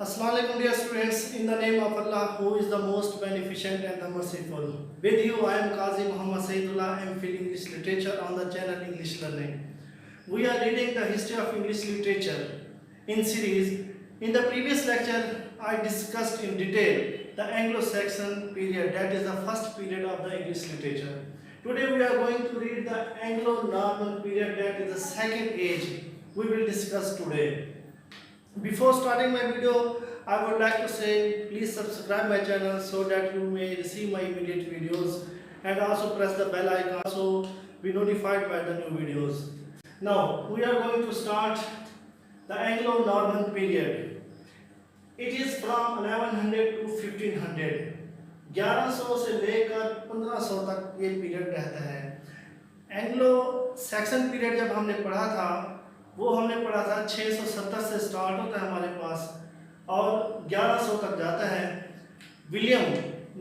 Assalamu alaikum dear students, in the name of Allah who is the most beneficent and the merciful. With you I am Qazi Muhammad Saidullah, MPhil English Literature on the channel English Learning. We are reading the history of English literature in series. In the previous lecture I discussed in detail the Anglo-Saxon period, that is the first period of the English literature. Today we are going to read the Anglo-Norman period, that is the second age we will discuss today. Before starting my video, I would like to say please subscribe my channel so that you may receive my immediate videos, and also press the bell icon so be notified by the new videos. Now we are going to start the Anglo-Norman period. It is from 1100 to 1500. 1100 से लेकर 1500 तक ये period रहता है. Anglo Saxon period जब हमने पढ़ा था वो हमने पढ़ा था 670 से स्टार्ट होता है हमारे पास और 1100 तक जाता है. विलियम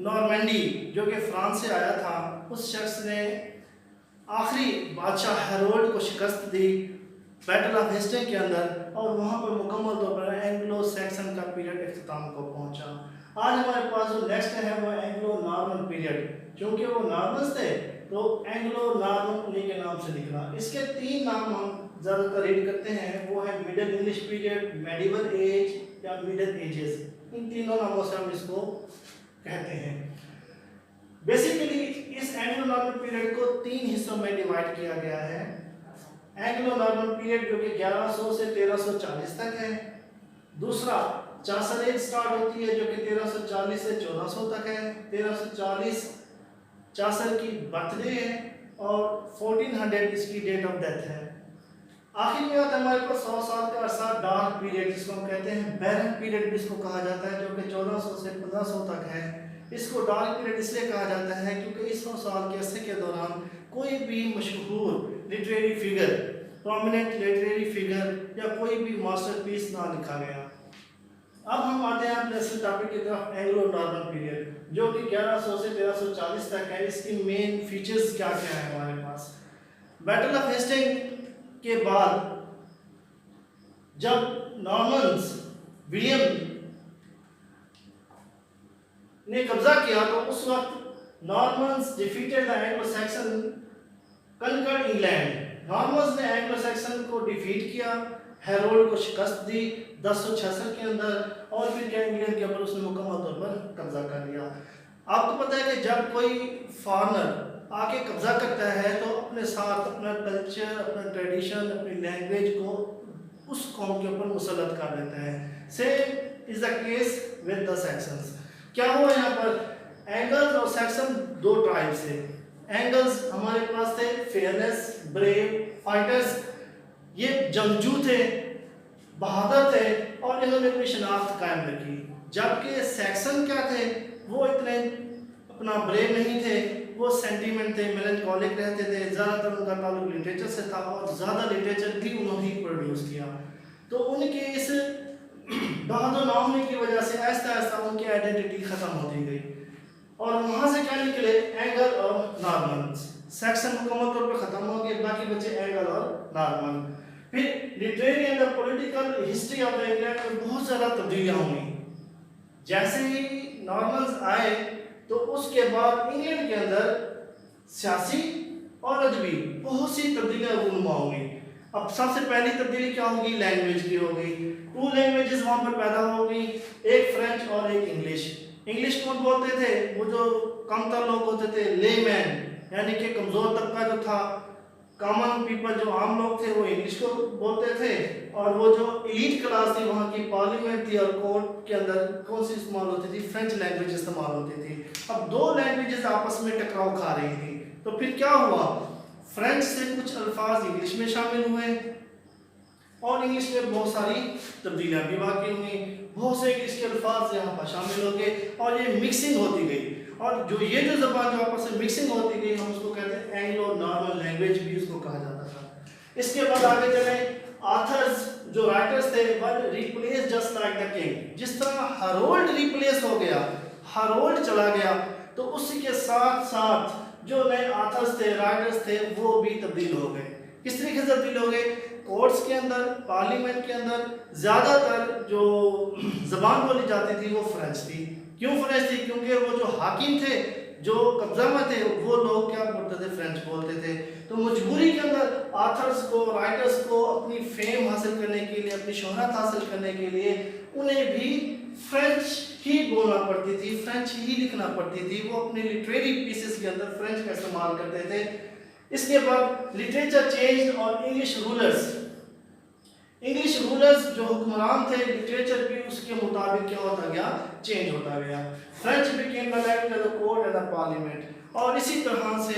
नॉर्मैंडी जो कि फ्रांस से आया था, उस शख्स ने आखिरी बादशाह हेरोल्ड को शिकस्त दी बैटल ऑफ हेस्टिंग के अंदर, और वहाँ पर मुकम्मल तौर पर एंग्लो सैक्सन का पीरियड इख्तिताम को पहुँचा. आज हमारे पास जो नेक्स्ट है वो एंग्लो नॉर्मन पीरियड. क्योंकि वो नॉर्मन्स थे तो एंग्लो नॉर्मन उन्हीं के नाम से निकला. इसके तीन नाम हम ज़्यादातर रीड करते हैं, वो है Middle English period, medieval age या मिडिल एजेस. इन तीनों नामों से हम इसको कहते हैं. बेसिकली इस एंग्लो नॉर्मन पीरियड को तीन हिस्सों में डिवाइड किया गया है. एंग्लो नॉर्मन पीरियड जो कि 1100 से 1340 तक है. दूसरा चासर एज स्टार्ट होती है जो कि 1340 से 1400 तक है. 1340 चासर की बर्थडे है और 1400 इसकी डेट ऑफ डेथ है. आखिर में आता है हमारे पास 100 साल का अरसा डार्क पीरियड, जिसको हम कहते हैं बैरन पीरियड भी इसको कहा जाता है, जो कि 1400 से 1500 तक है. इसको डार्क पीरियड इसलिए कहा जाता है क्योंकि इस 100 साल के अरसे के दौरान कोई भी मशहूर literary figure, prominent literary figure या कोई भी मास्टरपीस ना लिखा गया. अब हम आते हैं अपने असल टॉपिक की तरफ, एंग्लो नॉर्मन पीरियड जो कि 1100 से 1340 तक है. इसकी मेन फीचर्स क्या क्या है हमारे पास. बैटल ऑफ हेस्टिंग के बाद जब नॉर्मन्स विलियम ने कब्जा किया तो उस वक्त Normans defeated the Anglo Saxon conquered England. Normans ने एंग्लो सैक्सन को डिफीट किया, हेरोल्ड को शिकस्त दी 1066 के अंदर, और फिर क्या इंग्लैंड के ऊपर उसने मुकम्मल तौर पर कब्जा कर लिया. आपको पता है कि जब कोई फॉरेनर आके कब्जा करता है तो अपने साथ अपना कल्चर, अपना ट्रेडिशन, अपनी लैंग्वेज को उस कौम के ऊपर मुसल्लत कर देता है. Same is the case with the Saxons. क्या हुआ यहाँ पर, एंगल्स और सैक्सन दो ट्राइब्स थे. एंगल्स हमारे पास थे फेयरनेस, ब्रेव फाइटर्स, ये जंगजू थे, बहादुर थे और इन्होंने अपनी शनाख्त कायम रखी. जबकि सैक्सन क्या थे, वो इतने अपना ब्रेव नहीं थे, वो सेंटीमेंट थे, मेलनकॉलिक रहते थे. ज़्यादातर उनका ताल्लुक लिटरेचर से था और ज़्यादा लिटरेचर भी उन्होंने ही प्रोड्यूस किया. तो उनके इस बहादुर ना होने की वजह से आहिस्ता आहिस्ता उनकी आइडेंटिटी ख़त्म होती गई और वहाँ से क्या निकले, एंगल और नॉर्मन. सेक्शन मुकम्मल तौर पर ख़त्म हो गए, बाकी बचे एंगल और नॉर्मन. फिर literary and political history of the England में बहुत ज़्यादा तब्दीलियाँ हुई. जैसे ही नॉर्मन्स आए तो उसके बाद इंग्लैंड के अंदर सियासी और अदबी बहुत सी तब्दीलियाँ रूनुमा हो गई. अब सबसे पहली तब्दीली क्या होगी, लैंग्वेज की हो गई. 2 लैंग्वेजेस वहाँ पर पैदा हो गई, एक फ्रेंच और एक इंग्लिश. इंग्लिश कौन बोलते थे, वो जो कमतर लोग होते थे, लेमैन यानी कि कमज़ोर तबका जो था, कॉमन पीपल जो आम लोग थे वो इंग्लिश को बोलते थे, और वो जो एलीट क्लास थी वहाँ की पार्लियामेंट थी और कोर्ट के अंदर कौन सी इस्तेमाल होती थी, फ्रेंच लैंग्वेज इस्तेमाल होती थी. अब 2 लैंग्वेजेस आपस में टकराव खा रही थी. तो फिर क्या हुआ, फ्रेंच से कुछ अल्फाज इंग्लिश में शामिल हुए और इंग्लिश में बहुत सारी तब्दीलियाँ भी वाक़ई हुई. बहुत से इंग्लिश के अल्फाज यहाँ पर शामिल हो गए और ये मिक्सिंग होती गई. और जो ये जो ज़बान जो आपस में मिक्सिंग होती गई, हम उसको कहते हैं एंग्लो नॉर्मन लैंग्वेज भी उसको कहा जाता था. इसके बाद आगे चले, ऑथर्स जो राइटर्स थे were replace just like the king. जिस तरह हेरोल्ड रिप्लेस हो गया, हेरोल्ड चला गया, तो उसी के साथ साथ जो नए ऑथर्स थे, राइटर्स थे, वो भी तब्दील हो गए. किस तरीके से तब्दील हो गए, कोर्ट्स के अंदर, पार्लियामेंट के अंदर ज़्यादातर जो ज़बान बोली जाती थी वो फ्रेंच थी। क्यों फ्रेंच थी? क्योंकि वो जो हाकिम थे, जो कब्जा में थे, वो लोग क्या बोलते थे? फ्रेंच बोलते थे। तो मजबूरी के अंदर आथर्स को, राइटर्स को अपनी फेम हासिल करने के लिए, अपनी शोहरत हासिल करने के लिए उन्हें भी फ्रेंच ही बोलना पड़ती थी, फ्रेंच ही लिखना पड़ती थी। वो अपने लिटरेरी पीसेस के अंदर फ्रेंच का इस्तेमाल करते थे। इसके बाद लिटरेचर चेंज और इंग्लिश रूलर्स जो हुक्मरान थे, लिटरेचर भी उसके मुताबिक क्या होता गया? चेंज होता गया। French became the language of the court and the parliament, और इसी तरह से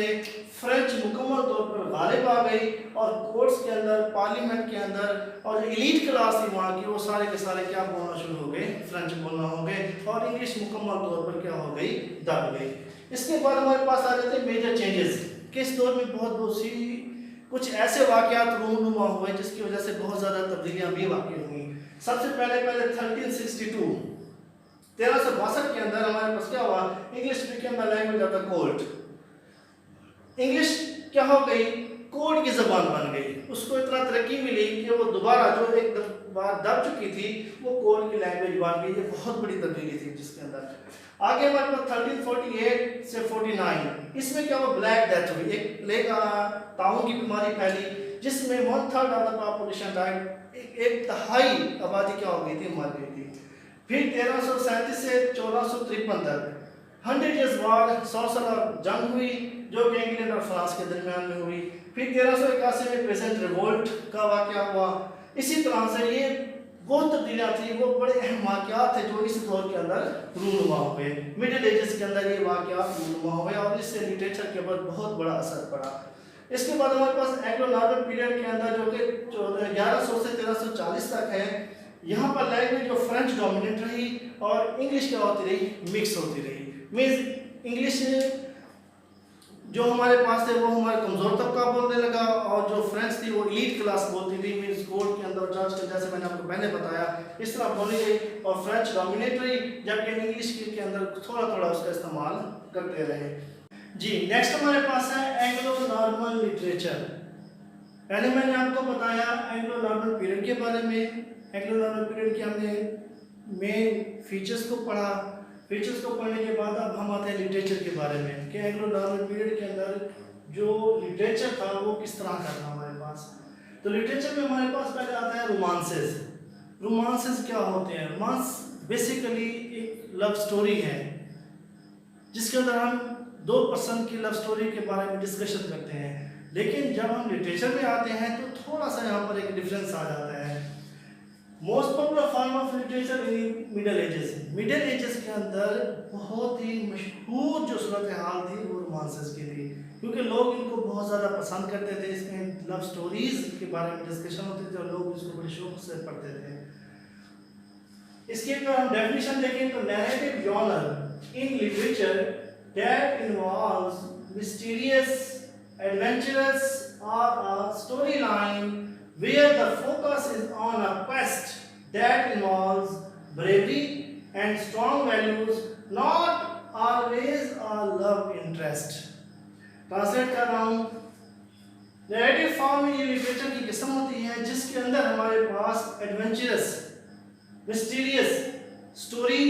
फ्रेंच मुकम्मल तौर पर गालिब आ गई और कोर्ट्स के अंदर, पार्लियामेंट के अंदर, और जो एलीट क्लास थी वहाँ की, वो सारे के सारे क्या बोलना शुरू हो गए? फ्रेंच बोलना हो गए, और इंग्लिश मुकम्मल तौर पर क्या हो गई? दब गई। इसके बाद हमारे पास आ जाते हैं मेजर चेंजेस कि इस दौर में बहुत सी कुछ ऐसे वाक़यात रूनुमा हुए जिसकी वजह से बहुत ज़्यादा तब्दीलियाँ भी वाक़ई हुई। सबसे पहले 1362 के अंदर हमारे पास क्या हुआ? English became the language of the court. English क्या हो गई? कोर्ट की ज़बान बन गई। उसको इतना तरक्की मिली कि वो दोबारा जो एक बार दब चुकी थी वो कोर्ट की लैंग्वेज बन गई। ये बहुत बड़ी तब्दीली थी जिसके अंदर। आगे हमारे पास 1348 से 49, इसमें क्या हुआ? ब्लैक डेथ हुई। एक प्लेग ताउन की बीमारी फैली जिसमें 1/3 ऑफ द पॉपुलेशन डाइड। एक तिहाई आबादी क्या हो गई थी? मर गई थी। फिर 1337 से 1453 तक 100 ईयर्स वार, 100 साल जंग हुई जो कि इंग्लैंड और फ्रांस के दरमियान में हुई। फिर 1381 में प्रेजेंट रिवोल्ट का वाक़या हुआ। इसी तरह से ये वो तब्दीलियाँ थी, वो बड़े अहम वाक़यात थे जो इस दौर के अंदर रूनुमा हुए। मिडिल एजेस के अंदर ये वाक़यात रूनुमा हुए और इससे लिटरेचर के ऊपर बहुत बड़ा असर पड़ा। इसके बाद हमारे पास एंग्लो नॉर्मन पीरियड के अंदर जो कि 1100 से 1340 तक है, यहाँ पर लैंग्वेज जो फ्रेंच डोमिनेट रही और इंग्लिश क्या होती रही? मिक्स होती रही। मीन्स इंग्लिश जो हमारे पास थे वो हमारे कमज़ोर तबका बोलने लगा और जो फ्रेंच थी वो एलीट क्लास बोलती थी। मीन्स कोर्ट के अंदर जज के, जैसे मैंने आपको पहले बताया, इस तरह बोली गई और फ्रेंच डोमिनेट रही, जबकि इंग्लिश के अंदर थोड़ा थोड़ा उसका इस्तेमाल करते रहे। जी, नेक्स्ट हमारे पास है एंग्लो नॉर्मन लिटरेचर। पहले मैंने आपको बताया एंग्लो नॉर्मन पीरियड के बारे में। एंग्लो नॉर्मन पीरियड के हमने मेन फीचर्स को पढ़ा। फीचर्स को पढ़ने के बाद अब हम आते हैं लिटरेचर के बारे में कि एंग्लो नॉर्मन पीरियड के अंदर जो लिटरेचर था वो किस तरह का था हमारे पास। तो लिटरेचर में हमारे पास पहले आता है रोमांसेस। रोमांसेस क्या होते हैं? रोमांस बेसिकली एक लव स्टोरी है जिसके अंदर हम दो पर्सन की लव स्टोरी के बारे में डिस्कशन करते हैं। लेकिन जब हम लिटरेचर में आते हैं तो थोड़ा सा यहाँ पर एक डिफरेंस आ जाता है। Most popular form of literature in middle ages. Middle ages के अंदर बहुत ही मशहूर जो सूरत हाल थी वो रोमांसेस की थी, क्योंकि लोग इनको बहुत ज़्यादा पसंद करते थे। इसमें लव स्टोरीज के बारे में डिस्कशन होती थी और लोग इसको बड़े शौक से पढ़ते थे। इसकी अगर हम डेफिनेशन देखें तो narrative genre in literature that involves mysterious, adventurous और a storyline where the focus is on a quest that involves bravery and strong values, not always a love interest. Translate कर रहा हूँ। नैरेटिव फॉर्म में ये literature की किस्म होती है जिसके अंदर हमारे पास एडवेंचरस, मिस्टीरियस स्टोरी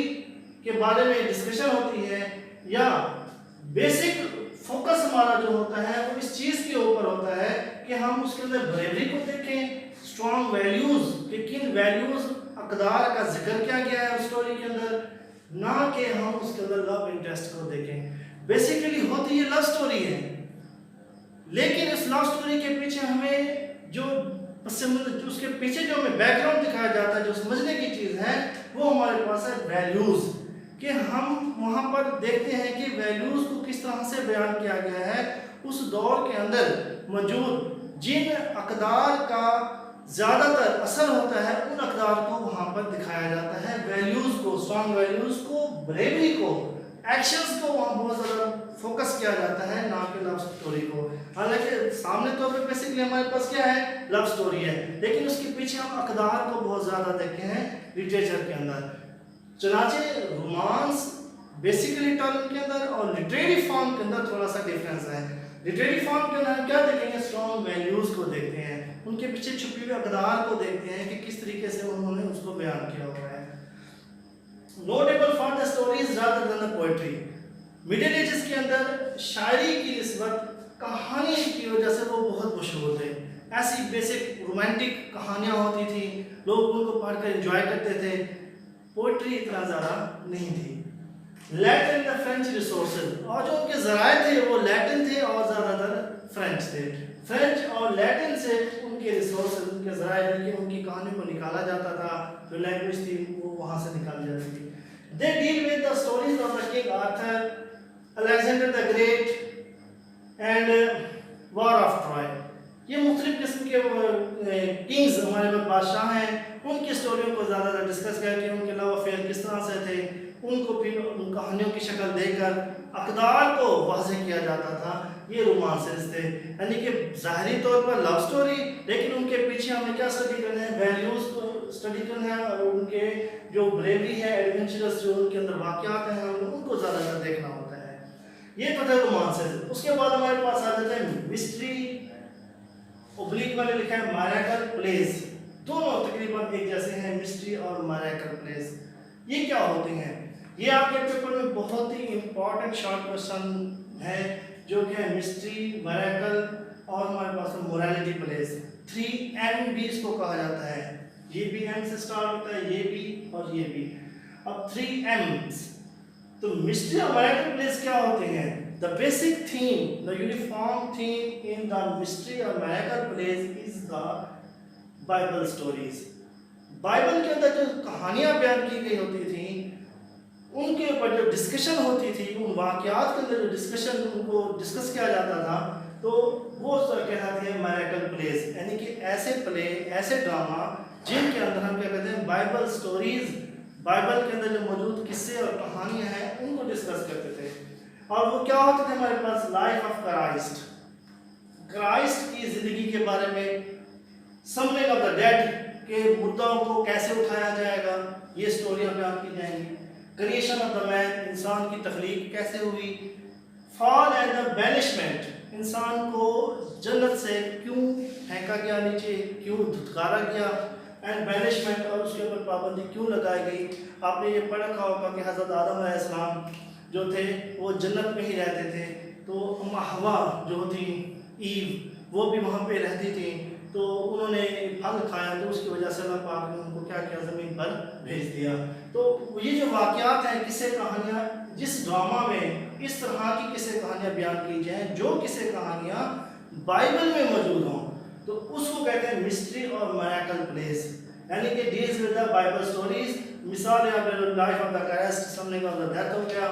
के बारे में डिस्कशन होती है, या बेसिक फोकस हमारा जो होता है वो इस चीज़ के ऊपर होता है कि हम उसके अंदर ब्रेवरी को देखें, स्ट्रॉन्ग वैल्यूज़ कि किन वैल्यूज़, अक़दार का जिक्र किया गया है उस स्टोरी के अंदर, ना कि हम उसके अंदर लव इंटरेस्ट को देखें। बेसिकली होती ये लव स्टोरी है, लेकिन इस लव स्टोरी के पीछे हमें जो उसके पीछे जो हमें बैकग्राउंड दिखाया जाता है, जो समझने की चीज़ है, वो हमारे पास है वैल्यूज़। कि हम वहाँ पर देखते हैं कि वैल्यूज़ को किस तरह से बयान किया गया है उस दौर के अंदर मौजूद जिन अक़दार का ज़्यादातर असर होता है, उन अक़दार को वहाँ पर दिखाया जाता है। वैल्यूज़ को, स्ट्रॉन्ग वैल्यूज़ को, ब्रेवरी को, एक्शंस को वहाँ बहुत ज़्यादा फोकस किया जाता है, ना कि लव स्टोरी को। हालांकि सामने तौर पे बेसिकली हमारे पास क्या है? लव स्टोरी है, लेकिन उसके पीछे हम अक़दार को बहुत ज़्यादा देखते हैं लिटरेचर के अंदर। चुनाचे रोमांस बेसिकली टर्म के अंदर और लिटरेरी फॉर्म के अंदर थोड़ा सा डिफरेंस है। लिटरेरी फॉर्म के अंदर क्या देखेंगे? स्ट्रॉन्ग वैल्यूज़ को देखते हैं, उनके पीछे छुपी हुई अक़दार को देखते हैं कि किस तरीके से उन्होंने उसको बयान किया हुआ है। Notable for the stories rather than the poetry. Middle ages के अंदर शायरी की निस्बत कहानी की वजह से वो बहुत मशहूर थे। ऐसी बेसिक रोमांटिक कहानियाँ होती थी, लोग उनको पढ़कर एंजॉय करते थे, पोइट्री इतना ज़्यादा नहीं थी। लैटिन द फ्रेंच रिसोर्सेज, और जो उनके ज़राए थे वो लैटिन थे और ज़्यादातर फ्रेंच थे। फ्रेंच और लैटिन से उनके रिसोर्सेज, उनके ज़राए लेके उनकी कहानी को निकाला जाता था, जो लैंग्वेज थी वो वहाँ से निकाली जाती थी। They deal with the stories of the king Arthur, Alexander the great and war of Troy. ये मुख्तलिफ किस्म के किंग्स हमारे पास बादशाह हैं, उनकी स्टोरियों को ज़्यादातर डिस्कस करके उनके लव अफेयर किस तरह से थे उनको फिर उन कहानियों की शक्ल देकर अक़दार को वाज़ेह किया जाता था। ये रोमांसेस थे, यानी कि ज़ाहरी तौर पर लव स्टोरी, लेकिन उनके पीछे हमें क्या स्टडी करना है, वैल्यूज़ को स्टडी करना है, और उनके जो ब्रेवरी है, एडवेंचरस जो उनके अंदर वाक़यात हैं, उनको ज़्यादातर देखना होता है। ये तो था रोमांसेस। उसके बाद हमारे पास आ जाता है मिस्ट्री, ओब्लिक वाले लिखा है मैरेकल प्लेस। दोनों तकरीबन एक जैसे हैं, मिस्ट्री और मैरेकल प्लेस। ये क्या होते हैं? ये आपके पेपर में बहुत ही इंपॉर्टेंट शॉर्ट क्वेश्चन है, जो कि है मिस्ट्री, मैरेकल और हमारे पास मोरालिटी प्लेस। 3M भी इसको कहा जाता है। ये भी M से स्टार्ट होता है, ये भी और ये भी। अब 3M, तो मिस्ट्री और मैरेकल प्लेस क्या होते हैं? The basic theme, the uniform theme in the mystery or miracle plays is the Bible stories. Bible के अंदर जो कहानियाँ बयान की गई होती थी, उनके ऊपर जो डिस्कशन होती थी, उन वाक़यात के अंदर जो डिस्कशन उनको डिस्कस किया जाता था, तो वो कहलाती है मैरेकल प्लेस, यानी कि ऐसे प्ले, ऐसे ड्रामा जिनके अंदर हम क्या कहते हैं, बाइबल स्टोरीज, बाइबल के अंदर जो मौजूद किस्से और कहानियाँ हैं उनको डिस्कस करते थे। और वो क्या होते थे हमारे पास? लाइफ ऑफ क्राइस्ट, क्राइस्ट की ज़िंदगी के बारे में, समनिंग ऑफ द डेड के मुद्दों को कैसे उठाया जाएगा, ये स्टोरियाँ बयान की जाएंगी। क्रिएशन ऑफ द मैन, इंसान की तख्लीक कैसे हुई। फॉल एंड द बैनिशमेंट, इंसान को जन्नत से क्यों फेंका गया नीचे, क्यों धुतकारा गया, एंड बैनिशमेंट, और उसके ऊपर पाबंदी क्यों लगाई गई। आपने ये पढ़ा होगा कि हज़रत आदम अलैहिस्सलाम जो थे वो जन्नत में ही रहते थे, तो अम्मा हवा जो थी, ईव, वो भी वहाँ पे रहती थी, तो उन्होंने फल खाया, तो उसकी वजह से अल्लाह पाक ने उनको क्या किया, ज़मीन पर भेज दिया। तो ये जो वाक़यात हैं, किस्से कहानियाँ, जिस ड्रामा में इस तरह की किस्से कहानियाँ बयान की जाएँ, जो किस्से कहानियाँ बाइबल में मौजूद हों, तो उसको कहते हैं मिस्ट्री और मैरेकल प्लेस, यानी कि deals with the Bible stories. मिसाल यहाँ पे life of the Christ, summoning of the death हो गया,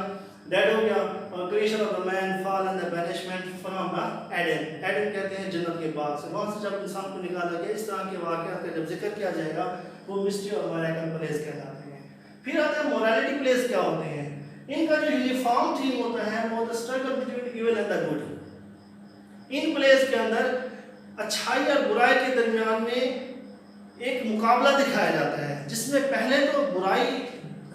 डेड हो गया, और creation of the man, fall and the banishment from the Eden. Eden कहते हैं जन्नत के बाग से, वहाँ से जब इंसान को निकाला गया, इस तरह के वाक़यात का जब जिक्र किया जाएगा, वो मिस्ट्री और मैरेकल प्लेस कहलाते हैं। फिर आते हैं मोरालिटी प्लेस। क्या होते हैं? इनका जो यूनिफॉर्म थीम होता है वो the struggle between evil and the good. In place के अंदर अच्छाई और बुराई के दरमियान में एक मुकाबला दिखाया जाता है, जिसमें पहले तो बुराई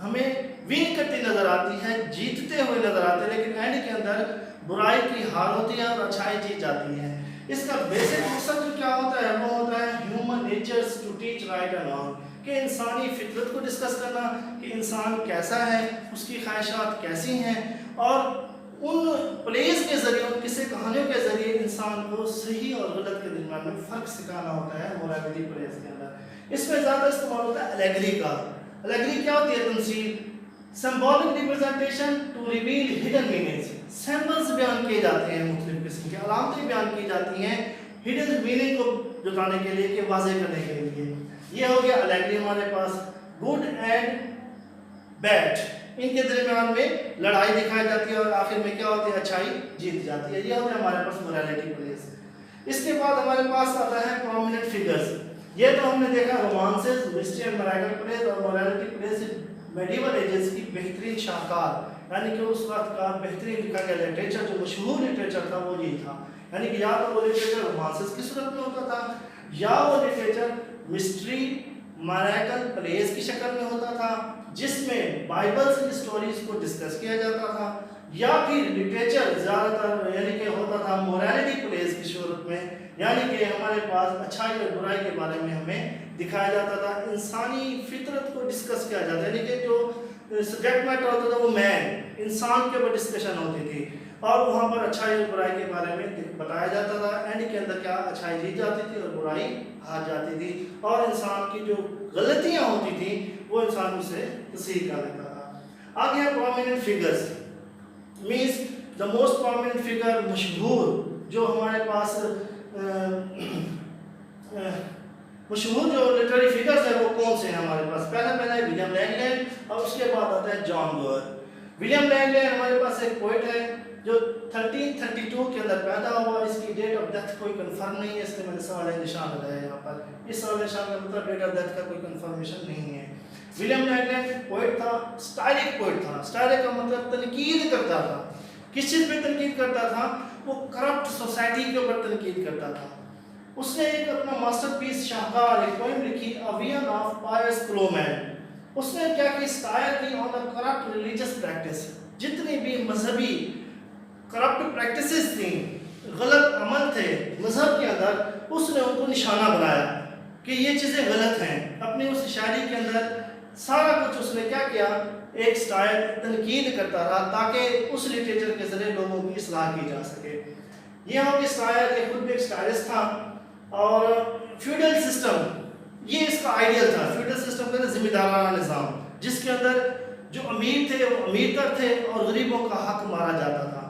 हमें विन करती नजर आती है, जीतते हुए नजर आते हैं, लेकिन एंड के अंदर बुराई की हार होती है और अच्छाई जीत जाती है। इसका बेसिक मकसद जो क्या होता है, वो होता है human natures to teach right and wrong, कि इंसानी फितरत को डिस्कस करना कि इंसान कैसा है, उसकी ख्वाहिशात कैसी हैं, और उन प्लेस के ज़रिए, उन किस्से कहानियों के ज़रिए इंसान को सही और गलत के दरमियान में फ़र्क सिखाना होता है मोरालिटी प्लेस के अंदर। इसमें ज़्यादा इस्तेमाल होता है एलेगरी का। एलेगरी क्या होती है? तमसील, symbolic representation to reveal hidden meanings. Symbols बयान किए जाते हैं, मुख्तलिफ किस्म की अलामतें बयान की जाती हैं हिडन मीनिंग को जुटाने के लिए, कि वाज़ेह करने के लिए। ये हो गया एलेगरी हमारे पास। गुड एंड बैड, इनके दरमियान में लड़ाई दिखाई जाती है और आखिर में क्या होती है, अच्छाई जीत जाती है। ये होता है हमारे पास मोरालिटी प्लेस। इसके बाद हमारे पास आता है प्रोमिनेंट फिगर्स। ये तो हमने देखा रोमांसेस, मिस्ट्री एंड मैरेकल प्लेस और मोरालिटी प्लेस मेडिवल एजेस की बेहतरीन शाहकार, यानी कि उस वक्त का बेहतरीन लिखा गया लिटरेचर, जो मशहूर लिटरेचर था वो ये था। यानी कि या तो वो लिटरेचर रोमांसेस की सूरत में होता था, या वो लिटरेचर मिस्ट्री मैरेकल प्लेस की शक्ल में होता था, जिसमें बाइबल्स की स्टोरीज को डिस्कस किया जाता था, या फिर लिटरेचर ज़्यादातर यानी कि होता था मोरालिटी प्लेस की सूरत में, यानी कि हमारे पास अच्छाई और बुराई के बारे में हमें दिखाया जाता था, इंसानी फितरत को डिस्कस किया जाता है, यानी कि जो सब्जेक्ट मैटर होता था वो मैन इंसान के ऊपर डिस्कशन होती थी, और वहाँ पर अच्छाई और बुराई के बारे में बताया जाता था। एंड के अंदर क्या अच्छाई जीत जाती थी और बुराई हार जाती थी, और इंसान की जो गलतियाँ होती थी वो इंसान उसे तस्हीह कर लेता था। आगे है prominent figures, means the most prominent figure, मशहूर जो हमारे पास मशहूर जो लिटरेरी फिगर्स है वो कौन से हैं हमारे पास। पहला है विलियम लैंगलैंड, और उसके बाद आता है जॉन गोअर। विलियम लैंगलैंड हमारे पास एक पोइट है जो 1332 के अंदर पैदा हुआ, इसकी डेट ऑफ डेथ कोई कंफर्म नहीं है, इसलिए मैंने सवाल निशान लगाया यहाँ पर। इस सवाल निशान का मतलब डेट ऑफ डेथ का कोई कंफर्मेशन नहीं है। विलियम लैंगलैंड पोइट था, स्टाइलिक पोइट था। स्टाइलिक का मतलब तनकीद करता था। किस चीज़ पे तनकीद करता था? वो करप्ट सोसाइटी के ऊपर तनकीद करता था। उसने एक अपना मास्टरपीस शाहकार एक पोएम लिखी, अ विजन ऑफ पायस फ्लोमैन। उसने क्या की स्टायर की on the corrupt religious practice, जितनी भी मजहबी करप्ट प्रैक्टिसेस थी, गलत अमल थे मजहब के अंदर, उसने उनको निशाना बनाया कि ये चीज़ें गलत हैं। अपनी उस शायरी के अंदर सारा कुछ उसने क्या किया, एक स्टाइल तनकीद करता रहा ताकि उस लिटरेचर के जरिए लोगों की इस्लाह की जा सके। ये हो कि स्टाइल ये खुद भी एक स्टाइलिस्ट था, और फ्यूडल सिस्टम ये इसका आइडियल था। फ्यूडल सिस्टम का जिम्मेदाराना निज़ाम, जिसके अंदर जो अमीर थे वो अमीर थे और गरीबों का हक मारा जाता था।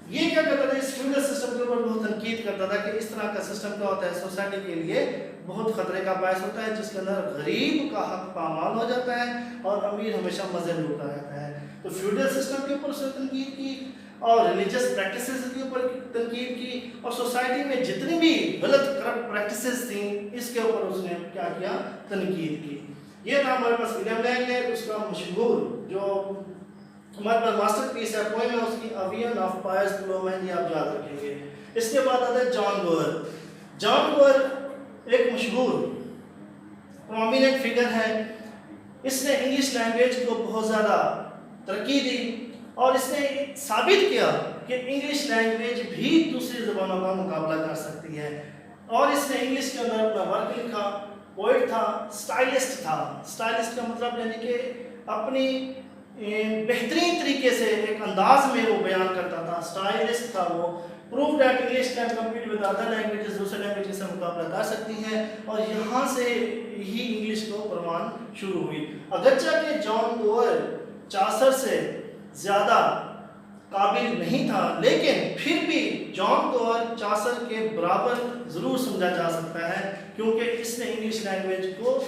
ये क्या करता था, इस फ्यूडल सिस्टम के ऊपर बहुत तनकीद करता था कि इस तरह का सिस्टम क्या होता है, सोसाइटी के लिए बहुत खतरे का बायस होता है, जिसके अंदर गरीब का हक पामाल हो जाता है और अमीर हमेशा मजे लूटता रहता है। तो फ्यूडल सिस्टम के ऊपर उसने तनकीद की, और रिलीजियस प्रैक्टिसेस के ऊपर तनकीद की, और सोसाइटी में जितनी भी गलत करप्ट प्रैक्टिसेस थी इसके ऊपर उसने क्या किया, तनकीद की। ये था हमारे पास विलियम लैंगलैंड, उसका मशहूर जो हमारे पास मास्टरपीस है पोएम है उसकी, अ विजन ऑफ पायस फ्लोमैन, ये आप याद रखेंगे। इसके बाद आता है जॉन गोअर। जॉन गोअर एक मशहूर प्रोमिनेंट फिगर है। इसने इंग्लिश लैंग्वेज को बहुत ज़्यादा तरक्की दी, और इसने साबित किया कि इंग्लिश लैंग्वेज भी दूसरी ज़बानों का मुकाबला कर सकती है। और इसने इंग्लिश के अंदर अपना वर्क लिखा, पोइट था, स्टाइलिस्ट था। स्टाइलिस्ट का मतलब यानी कि अपनी बेहतरीन तरीके से एक अंदाज में वो बयान करता था, स्टाइलिस्ट था वो। Prove that English can compete with other languages, दूसरे लैंग्वेज से मुकाबला कर सकती है, और यहाँ से ही इंग्लिश को प्रमाण शुरू हुई। अगरचे कि जॉन गोअर चासर से ज़्यादा काबिल नहीं था, लेकिन फिर भी जॉन गोअर चासर के बराबर ज़रूर समझा जा सकता है, क्योंकि इसने इंग्लिश लैंग्वेज को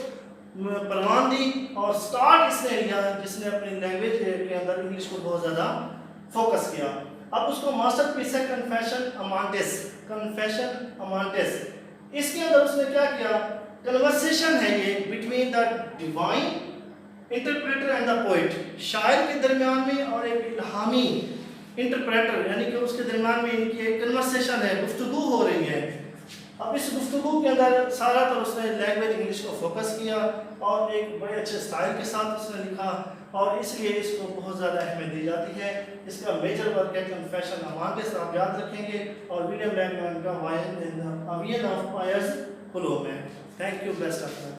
प्रमाण दी और स्टार्ट इसने लिया, जिसने अपनी लैंग्वेज के अंदर इंग्लिश को बहुत ज़्यादा फोकस किया। अब उसको मास्टरपीस है कन्फेशन अमांटिस। कन्फेशन अमांटिस, इसके अंदर उसने क्या किया, कन्वर्सेशन है ये between the divine interpreter and the poet, शायर के दरमियान में और एक इल्हामी इंटरप्रेटर यानी कि उसके दरमियान में इनकी एक कन्वर्सेशन है, गुफ्तगू हो रही है। अब इस गुफ्तगू के अंदर सारा तो उसने लैंग्वेज इंग्लिश को फोकस किया और एक बड़े अच्छे स्टाइल के साथ उसने लिखा, और इसलिए इसको बहुत ज़्यादा अहमियत दी जाती है। इसका मेजर वर्क है कन्फेशन अमांटिस, आप याद रखेंगे, और विलियम लैंगलैंड का वायन in the vision of Piers Plowman. Thank you, best of luck.